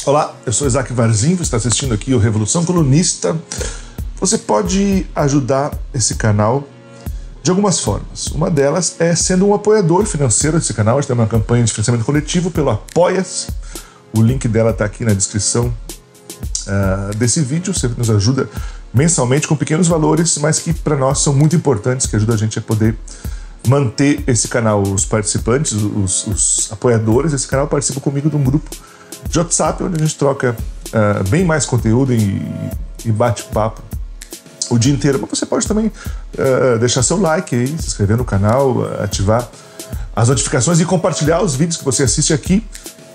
Olá, eu sou Isaac Varzim, você está assistindo aqui o Revolução Colunista. Você pode ajudar esse canal de algumas formas. Uma delas é sendo um apoiador financeiro desse canal. A gente tem uma campanha de financiamento coletivo pelo Apoia-se. O link dela está aqui na descrição desse vídeo. Você nos ajuda mensalmente com pequenos valores, mas que para nós são muito importantes, que ajuda a gente a poder manter esse canal. Os participantes, os apoiadores desse canal participam comigo de um grupo de WhatsApp, onde a gente troca bem mais conteúdo e bate-papo o dia inteiro. Mas você pode também deixar seu like aí, se inscrever no canal, ativar as notificações e compartilhar os vídeos que você assiste aqui,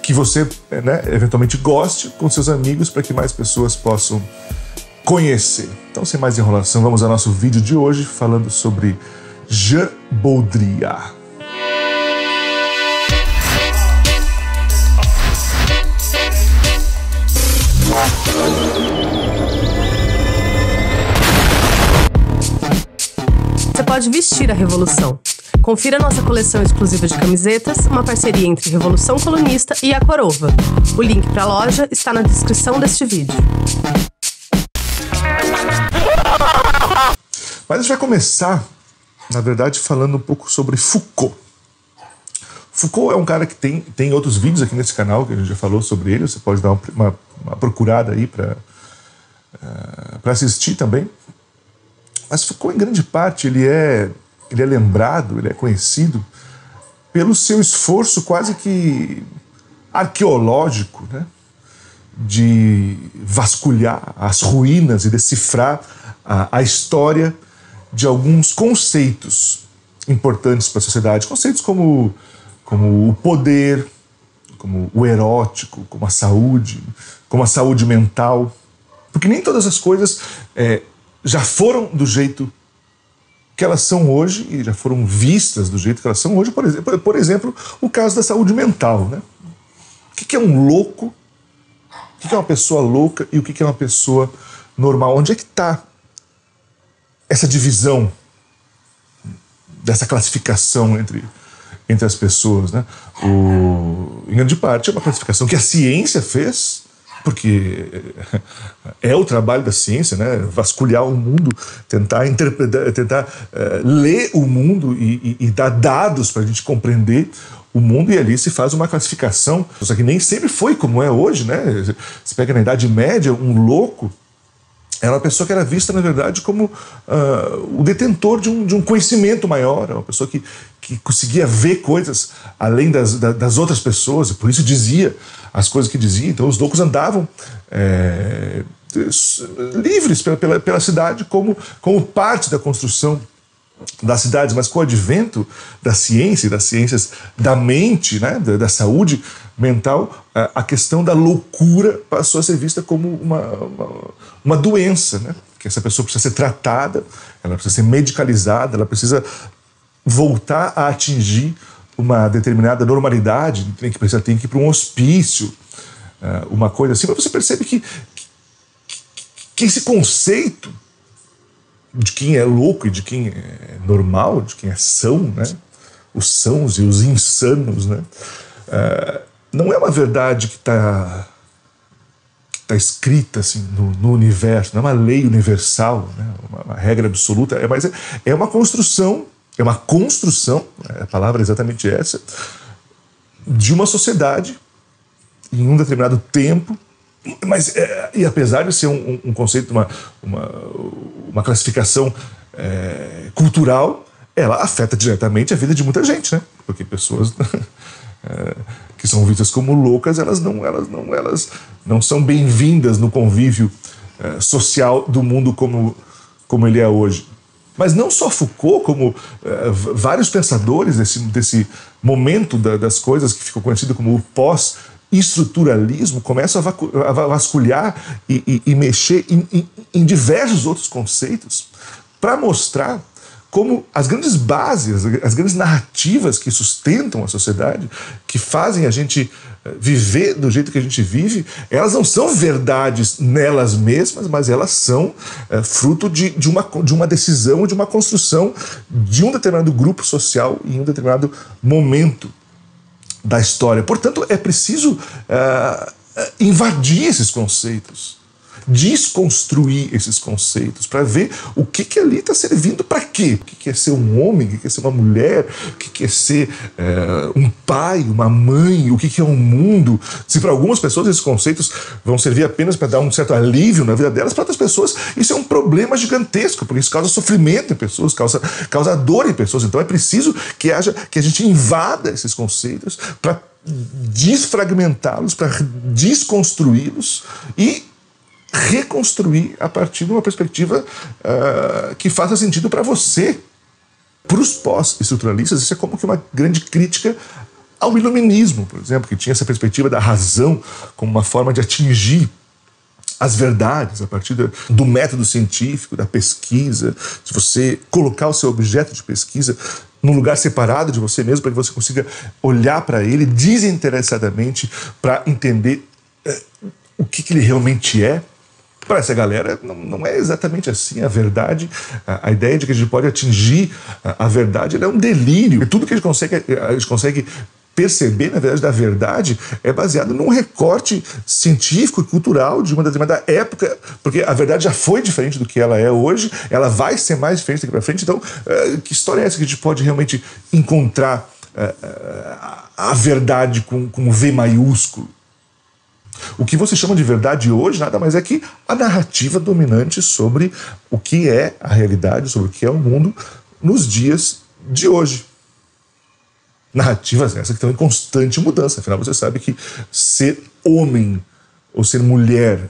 que você eventualmente goste com seus amigos, para que mais pessoas possam conhecer. Então, sem mais enrolação, vamos ao nosso vídeo de hoje, falando sobre Jean Baudrillard. Você pode vestir a Revolução. Confira nossa coleção exclusiva de camisetas, uma parceria entre Revolução Colunista e a Corova. O link para a loja está na descrição deste vídeo. Mas a gente vai começar, na verdade, falando um pouco sobre Foucault. Foucault é um cara que tem outros vídeos aqui nesse canal, que a gente já falou sobre ele. Você pode dar uma procurada aí para assistir também. Mas Foucault, em grande parte, ele é lembrado, ele é conhecido pelo seu esforço quase que arqueológico, né, de vasculhar as ruínas e decifrar a história de alguns conceitos importantes para a sociedade. Conceitos como o poder, como o erótico, como a saúde mental. Porque nem todas as coisas já foram do jeito que elas são hoje e já foram vistas do jeito que elas são hoje. Por exemplo, o caso da saúde mental, né? O que é um louco? O que é uma pessoa louca e o que é uma pessoa normal? Onde é que está essa divisão, dessa classificação entre as pessoas, né? Em grande parte é uma classificação que a ciência fez, porque é o trabalho da ciência, né? Vasculhar o mundo, tentar interpretar, tentar ler o mundo e dar dados para a gente compreender o mundo, e ali se faz uma classificação, só que nem sempre foi como é hoje, né? Você pega na Idade Média, um louco era uma pessoa que era vista, na verdade, como o detentor de um conhecimento maior, uma pessoa que conseguia ver coisas além das outras pessoas, e por isso dizia as coisas que dizia. Então os loucos andavam livres pela cidade como parte da construção das cidades, mas com o advento da ciência e das ciências da mente, né, da saúde mental, a questão da loucura passou a ser vista como uma doença, né? Que essa pessoa precisa ser tratada, ela precisa ser medicalizada, ela precisa voltar a atingir uma determinada normalidade, tem que ir para um hospício, uma coisa assim. Mas você percebe que esse conceito de quem é louco e de quem é normal, de quem é são, né? Os sãos e os insanos, né? Não é uma verdade que está escrita assim, no universo, não é uma lei universal, né? Uma regra absoluta, mas é uma construção, a palavra é exatamente essa, de uma sociedade em um determinado tempo. Mas, e apesar de ser um conceito, uma classificação cultural, ela afeta diretamente a vida de muita gente, né? Porque pessoas que são vistas como loucas, elas não são bem-vindas no convívio social do mundo como ele é hoje. Mas não só Foucault, como vários pensadores desse momento das coisas que ficou conhecido como o pós-estruturalismo, começam a vasculhar e mexer em diversos outros conceitos para mostrar como as grandes bases, as grandes narrativas que sustentam a sociedade, que fazem a gente viver do jeito que a gente vive, elas não são verdades nelas mesmas, mas elas são fruto de uma decisão, de uma construção de um determinado grupo social em um determinado momento da história. Portanto, é preciso invadir esses conceitos, desconstruir esses conceitos, para ver o que ali está servindo para quê. O que é ser um homem, o que é ser uma mulher, o que é ser um pai, uma mãe, o que é um mundo. Se para algumas pessoas esses conceitos vão servir apenas para dar um certo alívio na vida delas, para outras pessoas isso é um problema gigantesco, porque isso causa sofrimento em pessoas, causa dor em pessoas. Então é preciso que a gente invada esses conceitos para desfragmentá-los, para desconstruí-los e reconstruir a partir de uma perspectiva que faça sentido para você. Para os pós-estruturalistas, isso é como que uma grande crítica ao iluminismo, por exemplo, que tinha essa perspectiva da razão como uma forma de atingir as verdades a partir do método científico, da pesquisa, de você colocar o seu objeto de pesquisa num lugar separado de você mesmo, para que você consiga olhar para ele desinteressadamente para entender o que ele realmente é. Para essa galera, não é exatamente assim. A verdade, a ideia de que a gente pode atingir a verdade, ela é um delírio. E tudo que a gente consegue perceber, na verdade, da verdade é baseado num recorte científico e cultural de uma determinada época, porque a verdade já foi diferente do que ela é hoje, ela vai ser mais diferente daqui para frente. Então, que história é essa que a gente pode realmente encontrar a verdade com V maiúsculo? O que você chama de verdade hoje nada mais é que a narrativa dominante sobre o que é a realidade, sobre o que é o mundo nos dias de hoje. Narrativas essas que estão em constante mudança. Afinal, você sabe que ser homem ou ser mulher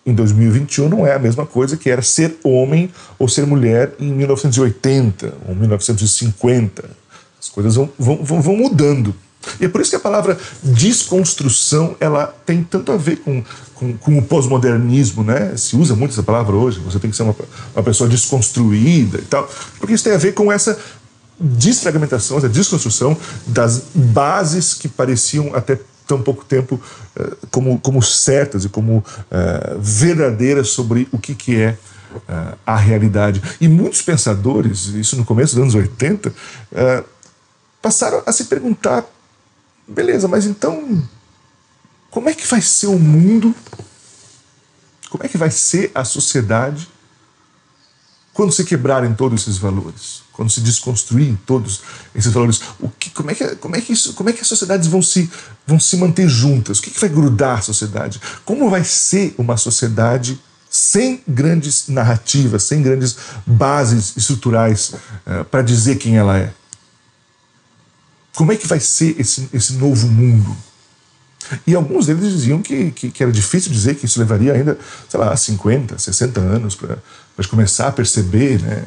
em 2021 não é a mesma coisa que era ser homem ou ser mulher em 1980 ou 1950. As coisas vão mudando. E é por isso que a palavra desconstrução ela tem tanto a ver com o pós-modernismo, né? Se usa muito essa palavra hoje, você tem que ser uma pessoa desconstruída e tal, porque isso tem a ver com essa desfragmentação, essa desconstrução das bases que pareciam até tão pouco tempo como certas e como verdadeiras sobre o que é a realidade. E muitos pensadores, isso no começo dos anos 80, passaram a se perguntar: beleza, mas então como é que vai ser o mundo? Como é que vai ser a sociedade quando se quebrarem todos esses valores? Quando se desconstruírem todos esses valores? Como é que as sociedades vão se manter juntas? O que vai grudar a sociedade? Como vai ser uma sociedade sem grandes narrativas, sem grandes bases estruturais para dizer quem ela é? Como é que vai ser esse novo mundo? E alguns deles diziam que era difícil dizer, que isso levaria ainda, sei lá, 50, 60 anos para começar a perceber, né,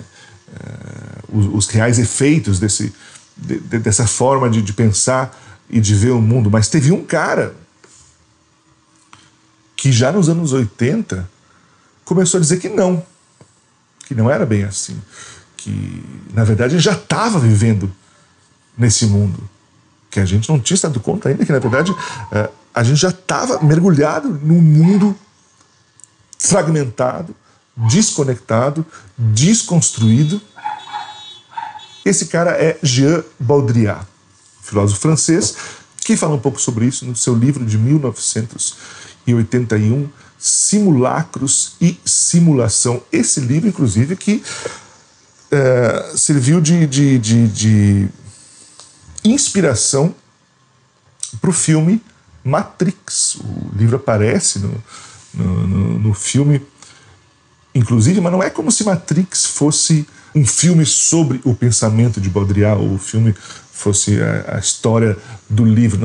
os reais efeitos dessa forma de pensar e de ver o mundo. Mas teve um cara que já nos anos 80 começou a dizer que não era bem assim. Que, na verdade, ele já estava vivendo nesse mundo, que a gente não tinha se dado conta ainda, que na verdade a gente já estava mergulhado num mundo fragmentado, desconectado, desconstruído. Esse cara é Jean Baudrillard, filósofo francês, que fala um pouco sobre isso no seu livro de 1981, Simulacros e Simulação. Esse livro, inclusive, que serviu de inspiração para o filme Matrix. O livro aparece no filme, inclusive, mas não é como se Matrix fosse um filme sobre o pensamento de Baudrillard, ou o filme fosse a história do livro.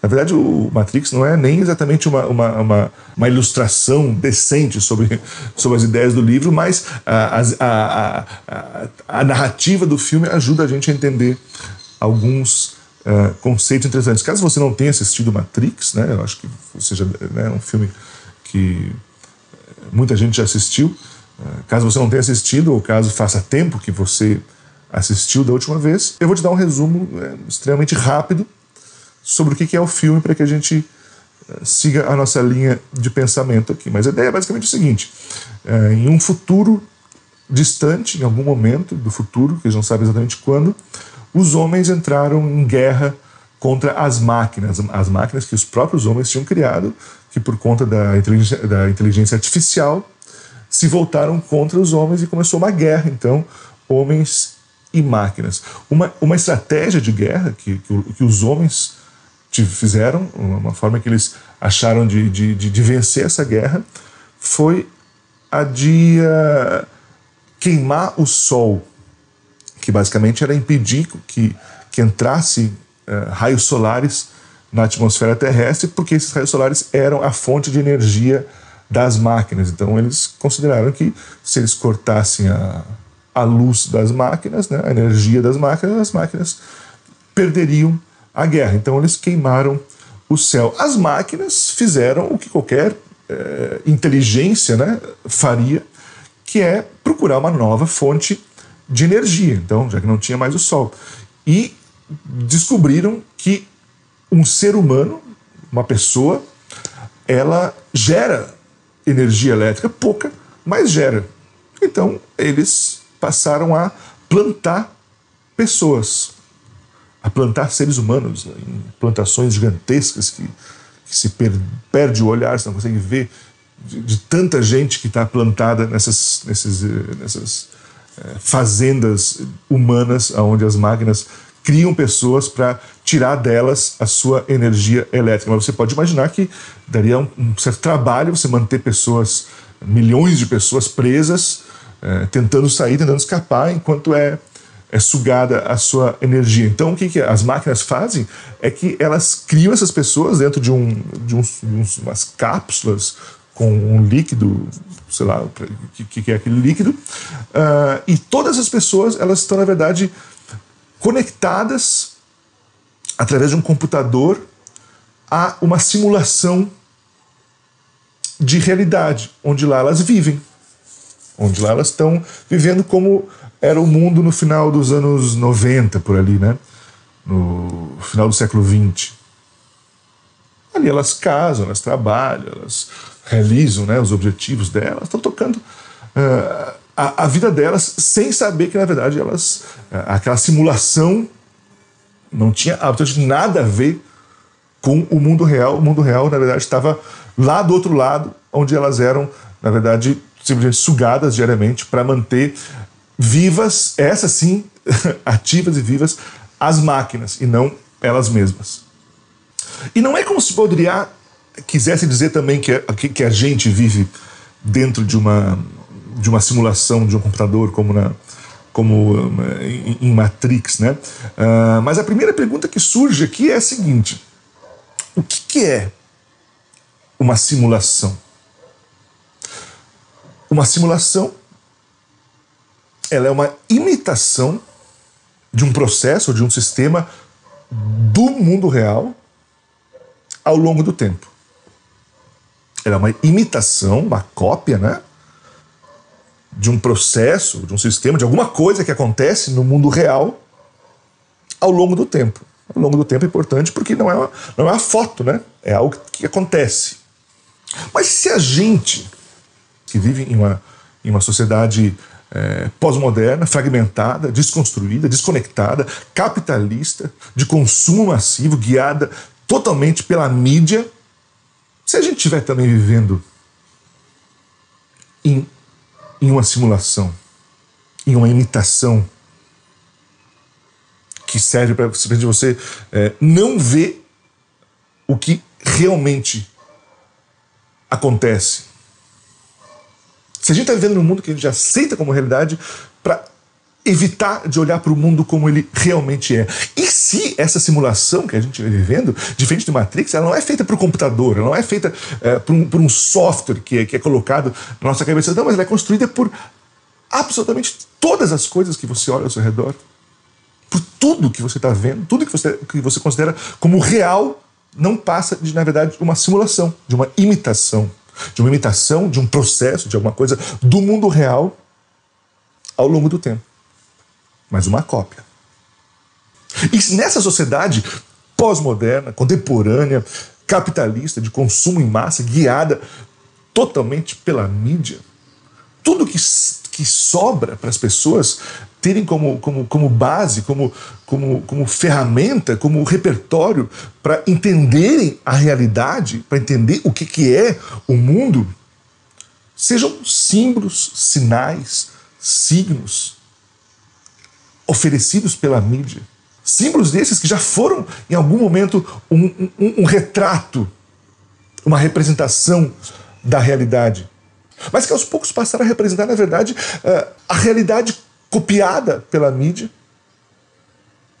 Na verdade, o Matrix não é nem exatamente uma ilustração decente sobre as ideias do livro, mas a narrativa do filme ajuda a gente a entender alguns conceitos interessantes. Caso você não tenha assistido Matrix, né, eu acho que seja, né, um filme que muita gente já assistiu. Caso você não tenha assistido, ou caso faça tempo que você assistiu da última vez, eu vou te dar um resumo extremamente rápido sobre o que é o filme, para que a gente siga a nossa linha de pensamento aqui. Mas a ideia é basicamente o seguinte: em um futuro distante, em algum momento do futuro, que eles não sabem exatamente quando, os homens entraram em guerra contra as máquinas que os próprios homens tinham criado, que por conta da inteligência artificial se voltaram contra os homens e começou uma guerra, então, homens e máquinas. Uma estratégia de guerra que os homens fizeram, uma forma que eles acharam de vencer essa guerra, foi a de queimar o sol, que basicamente era impedir que entrasse raios solares na atmosfera terrestre, porque esses raios solares eram a fonte de energia das máquinas. Então eles consideraram que se eles cortassem a luz das máquinas, né, a energia das máquinas, as máquinas perderiam a guerra. Então eles queimaram o céu. As máquinas fizeram o que qualquer inteligência, né, faria, que é procurar uma nova fonte de energia, então, já que não tinha mais o sol. E descobriram que um ser humano, uma pessoa, ela gera energia elétrica, pouca, mas gera. Então, eles passaram a plantar pessoas, a plantar seres humanos, né, em plantações gigantescas que se perde o olhar, você não consegue ver de tanta gente que está plantada nessas fazendas humanas, onde as máquinas criam pessoas para tirar delas a sua energia elétrica. Mas você pode imaginar que daria um certo trabalho você manter pessoas, milhões de pessoas presas, tentando sair, tentando escapar, enquanto é sugada a sua energia. Então, o que as máquinas fazem é que elas criam essas pessoas dentro de umas cápsulas com um líquido, sei lá, o que é aquele líquido, e todas as pessoas, elas estão, na verdade, conectadas através de um computador a uma simulação de realidade, onde lá elas vivem, onde lá elas estão vivendo como era o mundo no final dos anos 90, por ali, né? No final do século XX. Ali elas casam, elas trabalham, elas realizam, né, os objetivos delas, estão tocando a vida delas sem saber que, na verdade, aquela simulação não tinha absolutamente nada a ver com o mundo real. O mundo real, na verdade, estava lá do outro lado, onde elas eram, na verdade, simplesmente sugadas diariamente para manter vivas, essas sim, ativas e vivas, as máquinas, e não elas mesmas. E não é como se Baudrillard quisesse dizer também que a gente vive dentro de uma simulação de um computador, como em Matrix, né? Mas a primeira pergunta que surge aqui é a seguinte: o que é uma simulação? Uma simulação, ela é uma imitação de um processo, de um sistema do mundo real ao longo do tempo. Ela é uma imitação, uma cópia, né, de um processo, de um sistema, de alguma coisa que acontece no mundo real ao longo do tempo. Ao longo do tempo é importante porque não é uma foto, né? É algo que acontece. Mas se a gente, que vive em uma sociedade pós-moderna, fragmentada, desconstruída, desconectada, capitalista, de consumo massivo, guiada totalmente pela mídia, se a gente estiver também vivendo em uma simulação, em uma imitação, que serve para você não ver o que realmente acontece. Se a gente está vivendo num mundo que a gente aceita como realidade para evitar de olhar para o mundo como ele realmente é. E se essa simulação que a gente vai vivendo, diferente de Matrix, ela não é feita por computador, ela não é feita por um software que é colocado na nossa cabeça, não, mas ela é construída por absolutamente todas as coisas que você olha ao seu redor, por tudo que você está vendo, tudo que você considera como real, não passa de, na verdade, uma simulação, de uma imitação, de um processo, de alguma coisa do mundo real ao longo do tempo. Mas uma cópia. E nessa sociedade pós-moderna, contemporânea, capitalista, de consumo em massa, guiada totalmente pela mídia, tudo que sobra para as pessoas terem como base, como ferramenta, como repertório para entenderem a realidade, para entender o que é o mundo, sejam símbolos, sinais, signos oferecidos pela mídia. Símbolos desses que já foram, em algum momento, um retrato, uma representação da realidade. Mas que aos poucos passaram a representar, na verdade, a realidade copiada pela mídia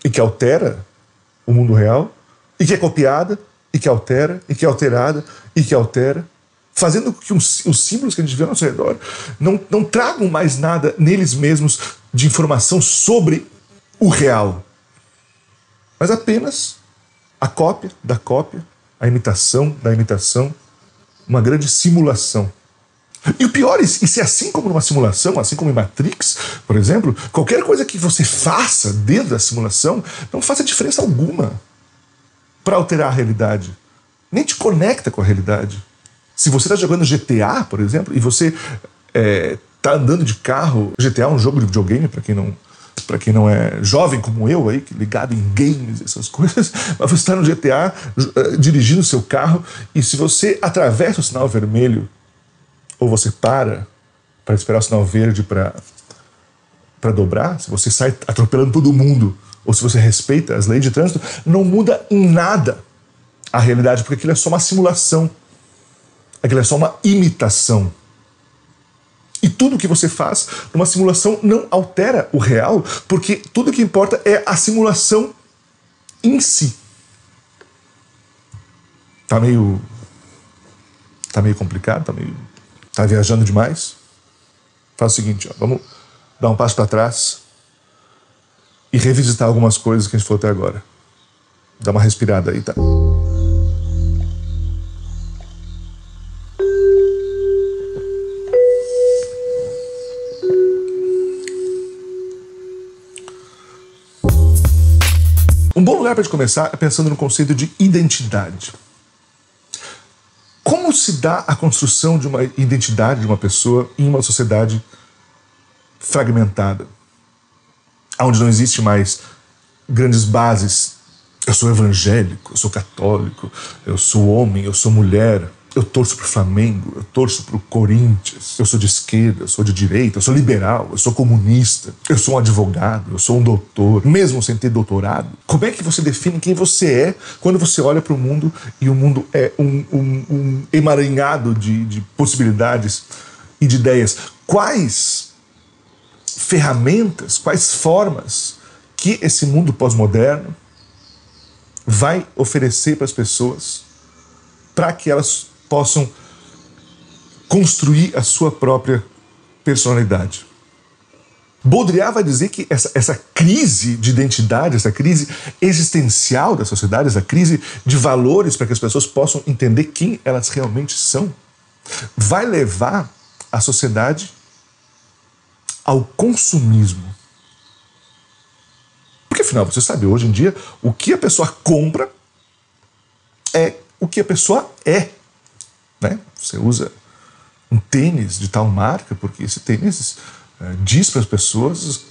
e que altera o mundo real, e que é copiada, e que altera, e que é alterada, e que altera, fazendo com que os símbolos que a gente vê ao nosso redor não tragam mais nada neles mesmos de informação sobre o real, mas apenas a cópia da cópia, a imitação da imitação, uma grande simulação. E o pior, e se assim como numa simulação, assim como em Matrix, por exemplo, qualquer coisa que você faça dentro da simulação não faça diferença alguma para alterar a realidade, nem te conecta com a realidade. Se você está jogando GTA, por exemplo, e você está andando de carro, GTA é um jogo de videogame, para quem não é jovem como eu, aí, ligado em games, essas coisas, mas você está no GTA dirigindo o seu carro, e se você atravessa o sinal vermelho, ou você para esperar o sinal verde para dobrar, se você sai atropelando todo mundo, ou se você respeita as leis de trânsito, não muda em nada a realidade, porque aquilo é só uma simulação, aquilo é só uma imitação. E tudo que você faz numa simulação não altera o real, porque tudo que importa é a simulação em si. Tá meio complicado, tá viajando demais? Faz o seguinte, vamos dar um passo para trás e revisitar algumas coisas que a gente falou até agora. Dá uma respirada aí, tá? Um bom lugar para começar é pensando no conceito de identidade. Como se dá a construção de uma identidade de uma pessoa em uma sociedade fragmentada, onde não existe mais grandes bases? Eu sou evangélico, eu sou católico, eu sou homem, eu sou mulher, eu torço pro Flamengo, eu torço pro Corinthians, eu sou de esquerda, eu sou de direita, eu sou liberal, eu sou comunista, eu sou um advogado, eu sou um doutor, mesmo sem ter doutorado. Como é que você define quem você é quando você olha para o mundo e o mundo é um emaranhado de possibilidades e de ideias? Quais ferramentas, quais formas que esse mundo pós-moderno vai oferecer para as pessoas para que elas possam construir a sua própria personalidade? Baudrillard vai dizer que essa crise de identidade, essa crise existencial da sociedade, essa crise de valores para que as pessoas possam entender quem elas realmente são, vai levar a sociedade ao consumismo. Porque, afinal, você sabe, hoje em dia, o que a pessoa compra é o que a pessoa é. Né? Você usa um tênis de tal marca porque esse tênis diz para as pessoas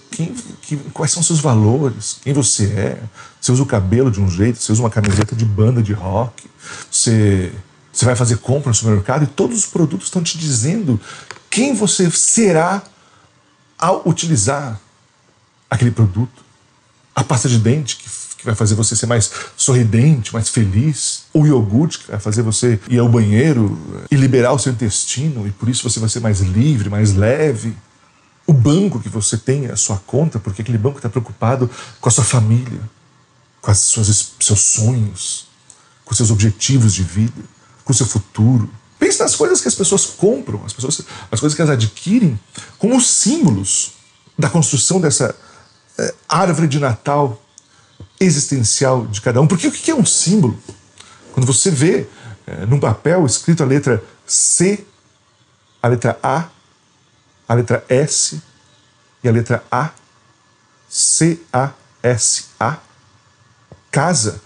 quais são seus valores, quem você é. Você usa o cabelo de um jeito, você usa uma camiseta de banda de rock, você vai fazer compra no supermercado e todos os produtos estão te dizendo quem você será ao utilizar aquele produto. A pasta de dente que vai fazer você ser mais sorridente, mais feliz. O iogurte que vai fazer você ir ao banheiro e liberar o seu intestino, e por isso você vai ser mais livre, mais leve. O banco que você tem a sua conta, porque aquele banco está preocupado com a sua família, com seus sonhos, com seus objetivos de vida, com o seu futuro. Pense nas coisas que as pessoas compram, as coisas que elas adquirem como símbolos da construção dessa árvore de Natal existencial de cada um. Porque o que é um símbolo? Quando você vê num papel escrito a letra C, a letra A, a letra S e a letra A, C-A-S-A, casa.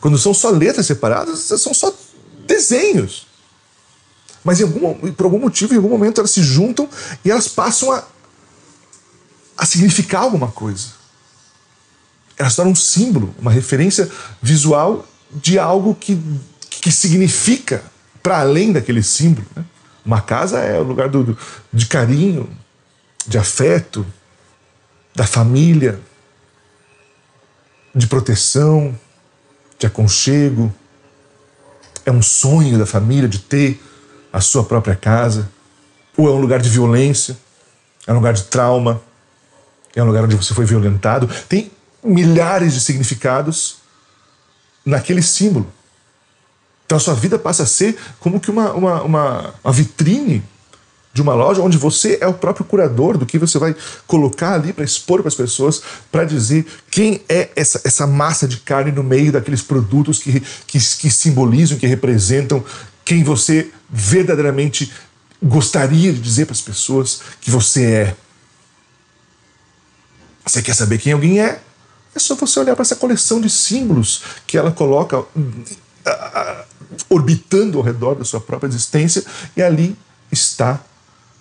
Quando são só letras separadas, são só desenhos. Mas por algum motivo, em algum momento, elas se juntam e elas passam a significar alguma coisa. Ela se torna um símbolo, uma referência visual de algo que significa para além daquele símbolo, né? Uma casa é o lugar de carinho, de afeto, da família, de proteção, de aconchego. É um sonho da família de ter a sua própria casa. Ou é um lugar de violência, é um lugar de trauma, é um lugar onde você foi violentado. Tem milhares de significados naquele símbolo. Então a sua vida passa a ser como que uma vitrine de uma loja onde você é o próprio curador do que você vai colocar ali para expor para as pessoas, para dizer quem é essa massa de carne no meio daqueles produtos que simbolizam, que representam quem você verdadeiramente gostaria de dizer para as pessoas que você é. Você quer saber quem alguém é? É só você olhar para essa coleção de símbolos que ela coloca orbitando ao redor da sua própria existência, e ali está,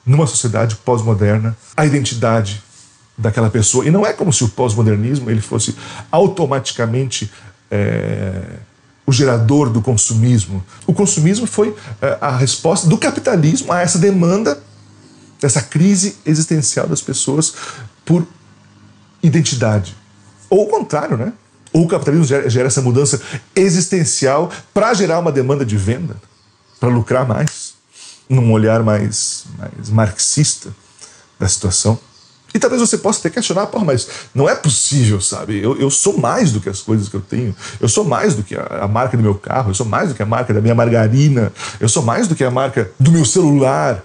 numa sociedade pós-moderna, a identidade daquela pessoa. E não é como se o pós-modernismo ele fosse automaticamente o gerador do consumismo. O consumismo foi a resposta do capitalismo a essa demanda, dessa crise existencial das pessoas por identidade. Ou o contrário, né? Ou o capitalismo gera essa mudança existencial para gerar uma demanda de venda, para lucrar mais, num olhar mais marxista da situação. E talvez você possa até questionar, mas não é possível, sabe? Eu sou mais do que as coisas que eu tenho, eu sou mais do que a marca do meu carro, eu sou mais do que a marca da minha margarina, eu sou mais do que a marca do meu celular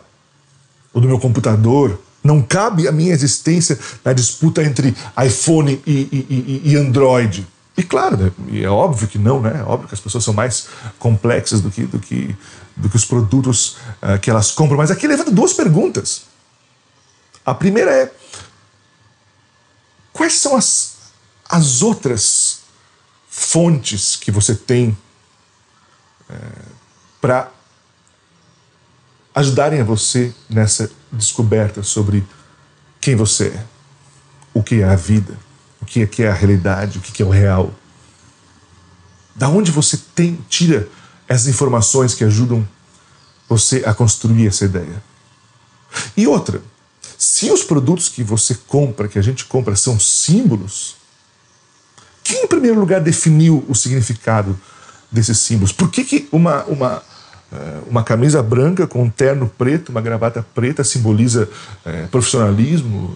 ou do meu computador. Não cabe a minha existência na disputa entre iPhone e Android. E claro, né? E é óbvio que não, né? É óbvio que as pessoas são mais complexas do que os produtos que elas compram. Mas aqui levanta duas perguntas. A primeira é: quais são as outras fontes que você tem para ajudarem a você nessa descoberta sobre quem você é, o que é a vida, o que é a realidade, o que é o real? Da onde você tira essas informações que ajudam você a construir essa ideia? E outra, se os produtos que você compra, que a gente compra, são símbolos, quem em primeiro lugar definiu o significado desses símbolos? Por que uma camisa branca com um terno preto, uma gravata preta simboliza profissionalismo,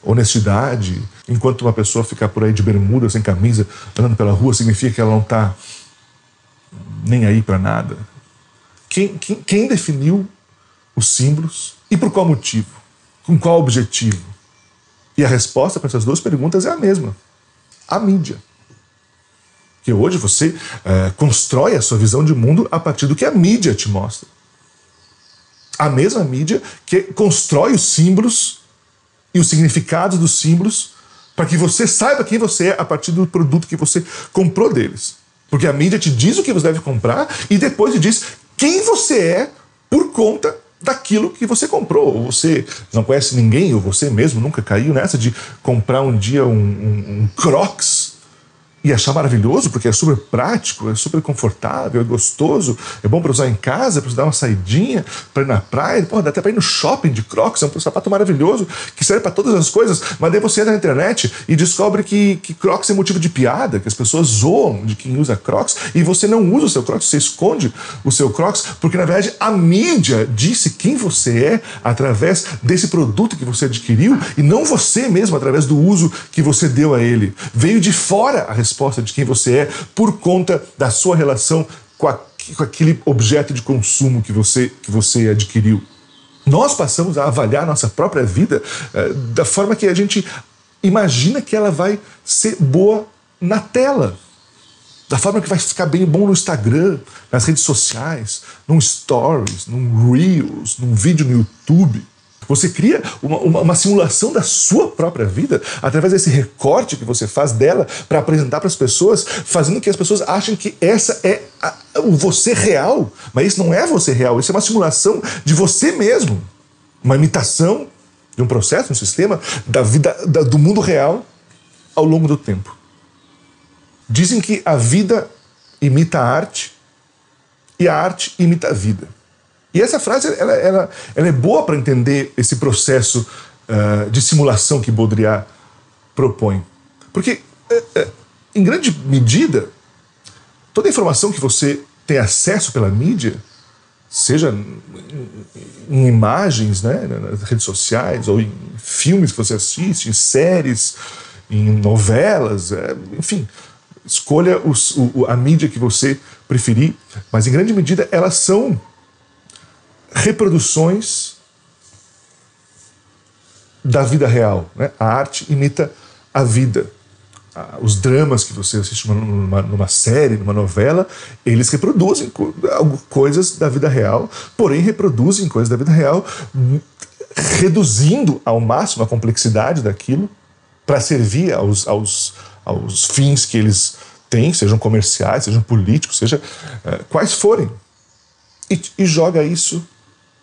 honestidade, enquanto uma pessoa ficar por aí de bermuda, sem camisa, andando pela rua, significa que ela não está nem aí para nada? Quem definiu os símbolos e por qual motivo? Com qual objetivo? E a resposta para essas duas perguntas é a mesma: a mídia. Que hoje você constrói a sua visão de mundo a partir do que a mídia te mostra. A mesma mídia que constrói os símbolos e os significados dos símbolos para que você saiba quem você é a partir do produto que você comprou deles. Porque a mídia te diz o que você deve comprar e depois te diz quem você é por conta daquilo que você comprou. Ou você não conhece ninguém, ou você mesmo nunca caiu nessa de comprar um dia um Crocs e achar maravilhoso, porque é super prático, é super confortável, é gostoso, é bom para usar em casa, para dar uma saidinha, para ir na praia, dá até para ir no shopping de Crocs, é um sapato maravilhoso, que serve para todas as coisas, mas daí você entra na internet e descobre que Crocs é motivo de piada, que as pessoas zoam de quem usa Crocs, e você não usa o seu Crocs, você esconde o seu Crocs, porque na verdade a mídia disse quem você é através desse produto que você adquiriu, e não você mesmo através do uso que você deu a ele. Veio de fora a resposta de quem você é por conta da sua relação com aquele objeto de consumo que você adquiriu. Nós passamos a avaliar nossa própria vida da forma que a gente imagina que ela vai ser boa na tela, da forma que vai ficar bom no Instagram, nas redes sociais, num Stories, num Reels, num vídeo no YouTube. Você cria uma simulação da sua própria vida através desse recorte que você faz dela para apresentar para as pessoas, fazendo que as pessoas achem que essa é o você real. Mas isso não é você real, isso é uma simulação de você mesmo. Uma imitação de um processo, um sistema da vida, do mundo real ao longo do tempo. Dizem que a vida imita a arte e a arte imita a vida. E essa frase ela é boa para entender esse processo de simulação que Baudrillard propõe. Porque, em grande medida, toda a informação que você tem acesso pela mídia, seja em imagens, né, nas redes sociais, ou em filmes que você assiste, em séries, em novelas, enfim, escolha a mídia que você preferir, mas em grande medida elas são reproduções da vida real, né? A arte imita a vida. Os dramas que você assiste numa série, numa novela, eles reproduzem coisas da vida real, porém reproduzem coisas da vida real, reduzindo ao máximo a complexidade daquilo para servir aos fins que eles têm, sejam comerciais, sejam políticos, seja quais forem. E joga isso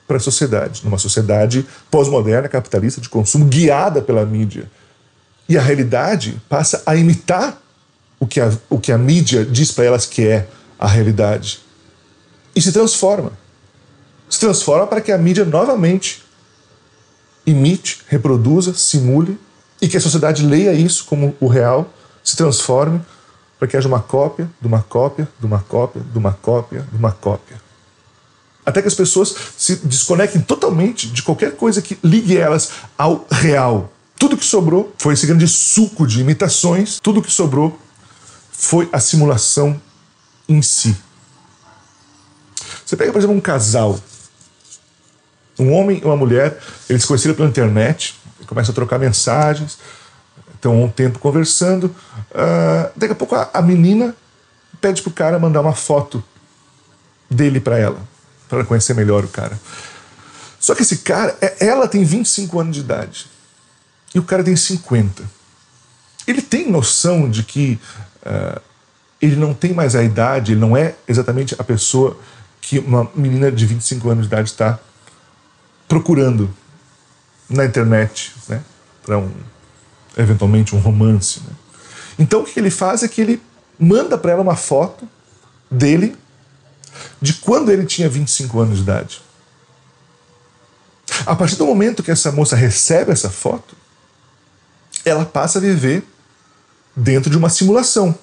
para a sociedade, numa sociedade pós-moderna, capitalista, de consumo, guiada pela mídia. E a realidade passa a imitar o que a mídia diz para elas que é a realidade. E se transforma. Se transforma para que a mídia novamente imite, reproduza, simule, e que a sociedade leia isso como o real, se transforme, para que haja uma cópia, de uma cópia, de uma cópia, de uma cópia, de uma cópia. Até que as pessoas se desconectem totalmente de qualquer coisa que ligue elas ao real. Tudo que sobrou foi esse grande suco de imitações, tudo que sobrou foi a simulação em si. Você pega, por exemplo, um casal, um homem e uma mulher, eles se conheceram pela internet, começam a trocar mensagens, estão há um tempo conversando, daqui a pouco a menina pede pro cara mandar uma foto dele para ela conhecer melhor o cara. Só que esse cara, ela tem 25 anos de idade e o cara tem 50. Ele tem noção de que ele não tem mais a idade, ele não é exatamente a pessoa que uma menina de 25 anos de idade está procurando na internet, né, para eventualmente um romance, né? Então o que ele faz é que ele manda para ela uma foto dele de quando ele tinha 25 anos de idade. A partir do momento que essa moça recebe essa foto, ela passa a viver dentro de uma simulação,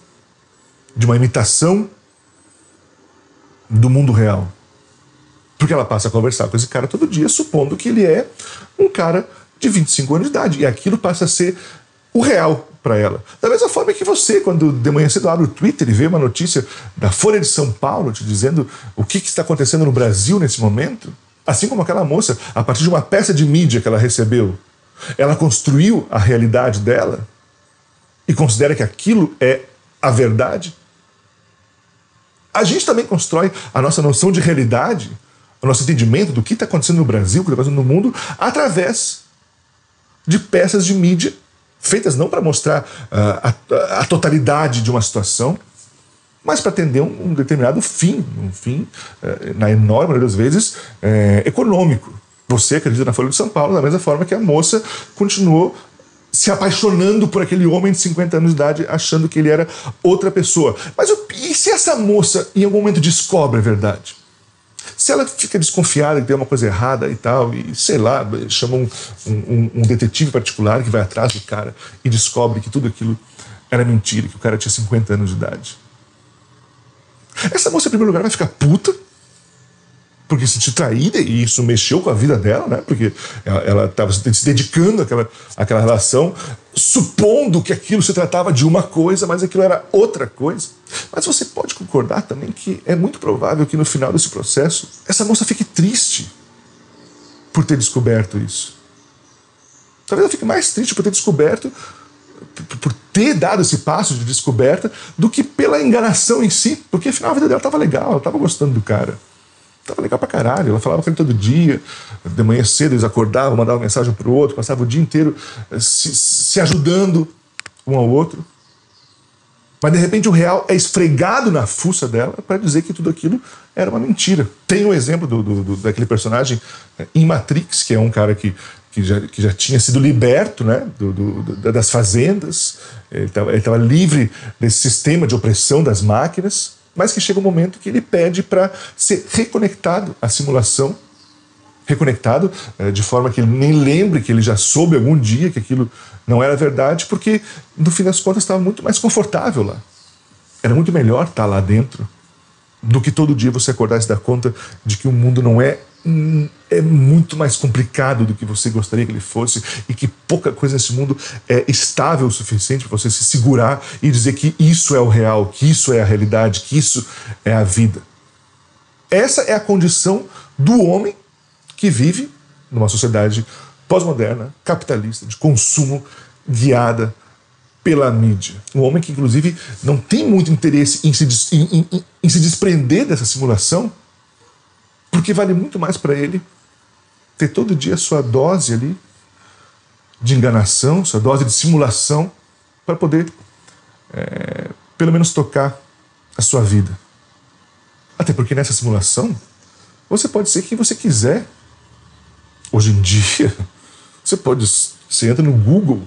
de uma imitação do mundo real. Porque ela passa a conversar com esse cara todo dia, supondo que ele é um cara de 25 anos de idade. E aquilo passa a ser o real para ela. Da mesma forma que você, quando de manhã cedo abre o Twitter e vê uma notícia da Folha de São Paulo te dizendo o que está acontecendo no Brasil nesse momento, assim como aquela moça, a partir de uma peça de mídia que ela recebeu, ela construiu a realidade dela e considera que aquilo é a verdade. A gente também constrói a nossa noção de realidade, o nosso entendimento do que está acontecendo no Brasil, o que está acontecendo no mundo, através de peças de mídia feitas não para mostrar a totalidade de uma situação, mas para atender um determinado fim, na enorme maioria das vezes, econômico. Você acredita na Folha de São Paulo da mesma forma que a moça continuou se apaixonando por aquele homem de 50 anos de idade, achando que ele era outra pessoa. Mas e se essa moça em algum momento descobre a verdade? Se ela fica desconfiada que tem uma coisa errada e tal, e sei lá, chama um detetive particular que vai atrás do cara e descobre que tudo aquilo era mentira, que o cara tinha 50 anos de idade. Essa moça, em primeiro lugar, vai ficar puta, porque se sentiu traída, e isso mexeu com a vida dela, né? Porque ela estava se dedicando àquela relação, supondo que aquilo se tratava de uma coisa, mas aquilo era outra coisa. Mas você pode concordar também que é muito provável que no final desse processo essa moça fique triste por ter descoberto isso. Talvez ela fique mais triste por ter descoberto, por ter dado esse passo de descoberta, do que pela enganação em si, porque afinal a vida dela estava legal, ela estava gostando do cara. Tava legal pra caralho, ela falava com ele todo dia, de manhã cedo eles acordavam, mandavam mensagem pro outro, passavam o dia inteiro se ajudando um ao outro. Mas de repente o real é esfregado na fuça dela para dizer que tudo aquilo era uma mentira. Tem um exemplo daquele personagem em Matrix, que é um cara que que já tinha sido liberto, né, das fazendas, ele estava livre desse sistema de opressão das máquinas, mas que chega um momento que ele pede para ser reconectado à simulação, reconectado de forma que ele nem lembre que ele já soube algum dia que aquilo não era verdade, porque no fim das contas estava muito mais confortável lá. Era muito melhor estar lá dentro do que todo dia você acordar e se dar conta de que o mundo não é muito mais complicado do que você gostaria que ele fosse e que pouca coisa nesse mundo é estável o suficiente para você se segurar e dizer que isso é o real, que isso é a realidade, que isso é a vida. Essa é a condição do homem que vive numa sociedade pós-moderna, capitalista, de consumo, guiada pela mídia. Um homem que, inclusive, não tem muito interesse em se desprender dessa simulação, porque vale muito mais para ele ter todo dia a sua dose ali de enganação, sua dose de simulação, para poder, pelo menos, tocar a sua vida. Até porque nessa simulação, você pode ser quem você quiser. Hoje em dia, você entra no Google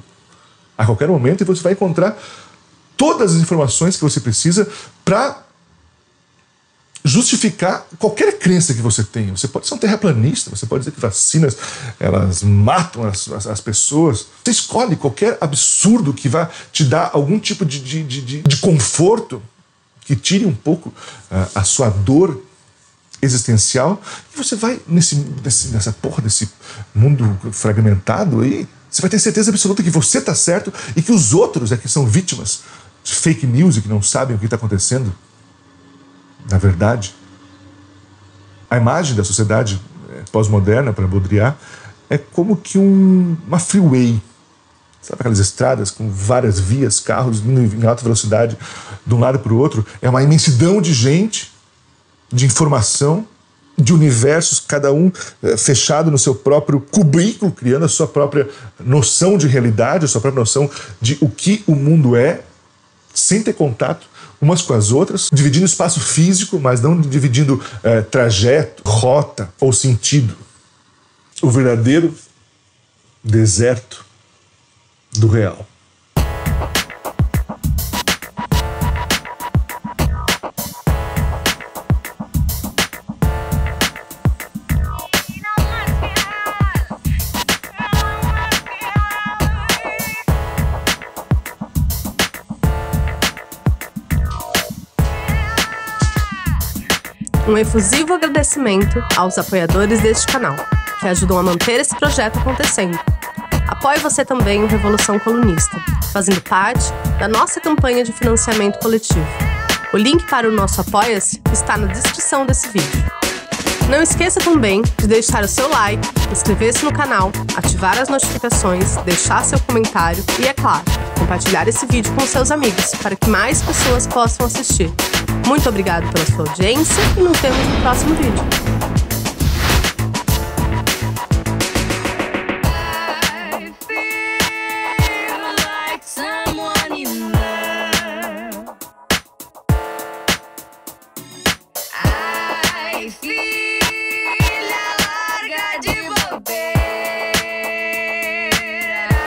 a qualquer momento e você vai encontrar todas as informações que você precisa para justificar qualquer crença que você tenha. Você pode ser um terraplanista, você pode dizer que vacinas elas matam as pessoas. Você escolhe qualquer absurdo que vá te dar algum tipo de conforto, que tire um pouco a sua dor existencial, e você vai nessa porra desse mundo fragmentado aí, você vai ter certeza absoluta que você está certo e que os outros é que são vítimas de fake news e que não sabem o que está acontecendo. Na verdade, a imagem da sociedade pós-moderna, para Baudrillard, é como que uma freeway. Sabe aquelas estradas com várias vias, carros indo em alta velocidade de um lado para o outro? É uma imensidão de gente, de informação, de universos, cada um fechado no seu próprio cubículo, criando a sua própria noção de realidade, a sua própria noção de o que o mundo é, sem ter contato umas com as outras, dividindo espaço físico, mas não dividindo trajeto, rota ou sentido. O verdadeiro deserto do real. Um efusivo agradecimento aos apoiadores deste canal, que ajudam a manter esse projeto acontecendo. Apoie você também o Revolução Colunista, fazendo parte da nossa campanha de financiamento coletivo. O link para o nosso Apoia-se está na descrição desse vídeo. Não esqueça também de deixar o seu like, inscrever-se no canal, ativar as notificações, deixar seu comentário e, é claro, compartilhar esse vídeo com seus amigos para que mais pessoas possam assistir. Muito obrigado pela sua audiência e nos vemos no próximo vídeo. I feel